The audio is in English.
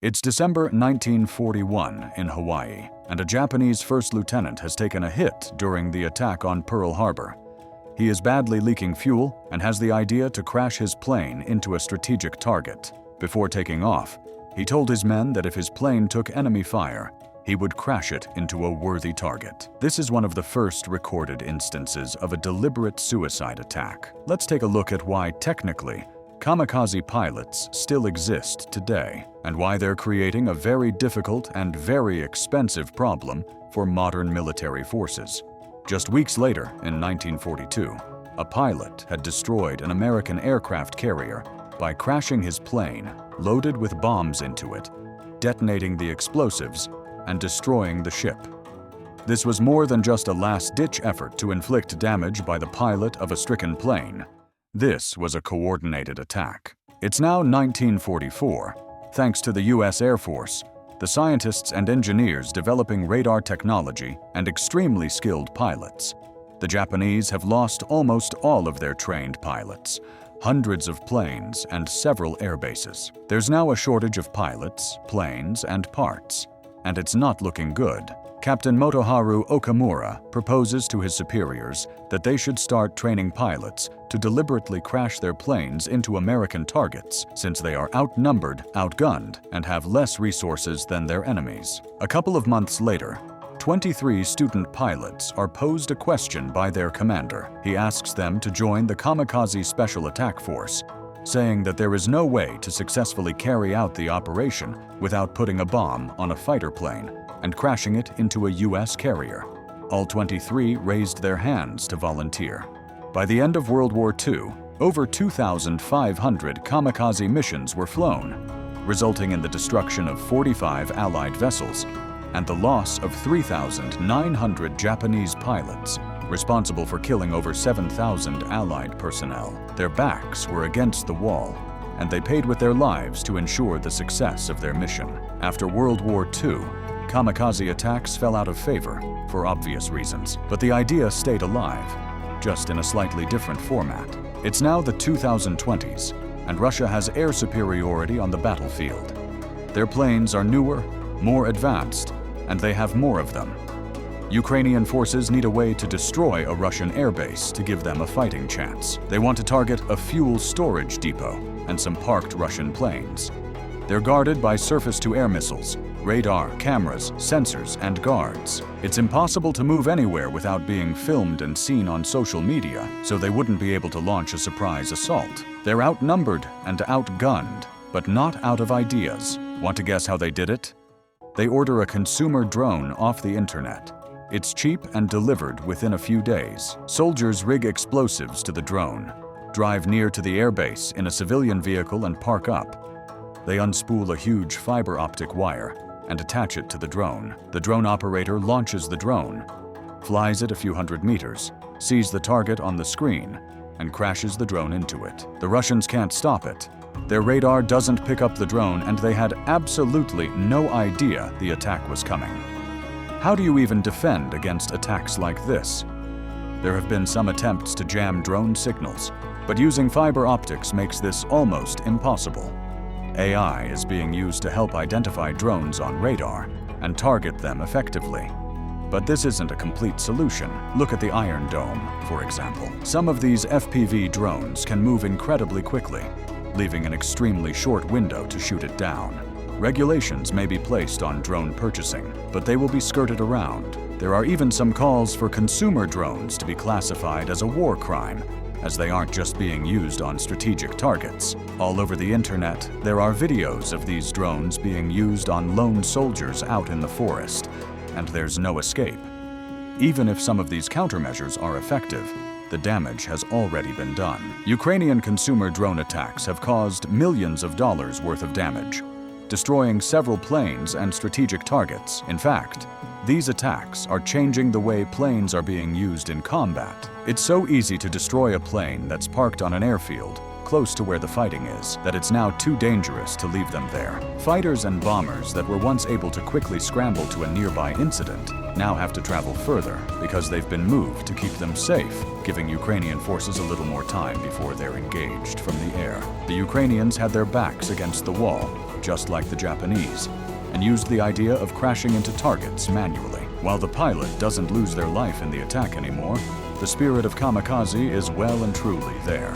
It's December 1941 in Hawaii, and a Japanese first lieutenant has taken a hit during the attack on Pearl Harbour. He is badly leaking fuel and has the idea to crash his plane into a strategic target. Before taking off, he told his men that if his plane took enemy fire, he would crash it into a worthy target. This is one of the first recorded instances of a deliberate suicide attack. Let's take a look at why, technically, Kamikaze pilots still exist today, and why they're creating a very difficult and very expensive problem for modern military forces. Just weeks later, in 1942, a pilot had destroyed an American aircraft carrier by crashing his plane, loaded with bombs into it, detonating the explosives, and destroying the ship. This was more than just a last-ditch effort to inflict damage by the pilot of a stricken plane. This was a coordinated attack. It's now 1944, thanks to the U.S. Air Force, the scientists and engineers developing radar technology, and extremely skilled pilots. The Japanese have lost almost all of their trained pilots, hundreds of planes, and several air bases. There's now a shortage of pilots, planes, and parts, and it's not looking good. Captain Motoharu Okamura proposes to his superiors that they should start training pilots to deliberately crash their planes into American targets, since they are outnumbered, outgunned, and have less resources than their enemies. A couple of months later, 23 student pilots are posed a question by their commander. He asks them to join the Kamikaze Special Attack Force, saying that there is no way to successfully carry out the operation without putting a bomb on a fighter plane and crashing it into a U.S. carrier. All 23 raised their hands to volunteer. By the end of World War II, over 2,500 kamikaze missions were flown, resulting in the destruction of 45 Allied vessels and the loss of 3,900 Japanese pilots, responsible for killing over 7,000 Allied personnel. Their backs were against the wall, and they paid with their lives to ensure the success of their mission. After World War II, kamikaze attacks fell out of favor, for obvious reasons, but the idea stayed alive, just in a slightly different format. It's now the 2020s, and Russia has air superiority on the battlefield. Their planes are newer, more advanced, and they have more of them. Ukrainian forces need a way to destroy a Russian airbase to give them a fighting chance. They want to target a fuel storage depot and some parked Russian planes. They're guarded by surface-to-air missiles, radar, cameras, sensors, and guards. It's impossible to move anywhere without being filmed and seen on social media, so they wouldn't be able to launch a surprise assault. They're outnumbered and outgunned, but not out of ideas. Want to guess how they did it? They order a consumer drone off the internet. It's cheap and delivered within a few days. Soldiers rig explosives to the drone, drive near to the airbase in a civilian vehicle and park up. They unspool a huge fiber optic wire and attach it to the drone. The drone operator launches the drone, flies it a few hundred meters, sees the target on the screen, and crashes the drone into it. The Russians can't stop it. Their radar doesn't pick up the drone, and they had absolutely no idea the attack was coming. How do you even defend against attacks like this? There have been some attempts to jam drone signals, but using fiber optics makes this almost impossible. AI is being used to help identify drones on radar and target them effectively. But this isn't a complete solution. Look at the Iron Dome, for example. Some of these FPV drones can move incredibly quickly, leaving an extremely short window to shoot it down. Regulations may be placed on drone purchasing, but they will be skirted around. There are even some calls for consumer drones to be classified as a war crime, as they aren't just being used on strategic targets. All over the internet, there are videos of these drones being used on lone soldiers out in the forest, and there's no escape. Even if some of these countermeasures are effective, the damage has already been done. Ukrainian consumer drone attacks have caused millions of dollars worth of damage, destroying several planes and strategic targets. In fact, these attacks are changing the way planes are being used in combat. It's so easy to destroy a plane that's parked on an airfield, close to where the fighting is, that it's now too dangerous to leave them there. Fighters and bombers that were once able to quickly scramble to a nearby incident now have to travel further because they've been moved to keep them safe, giving Ukrainian forces a little more time before they're engaged from the air. The Ukrainians had their backs against the wall, just like the Japanese, and used the idea of crashing into targets manually. While the pilot doesn't lose their life in the attack anymore, the spirit of kamikaze is well and truly there.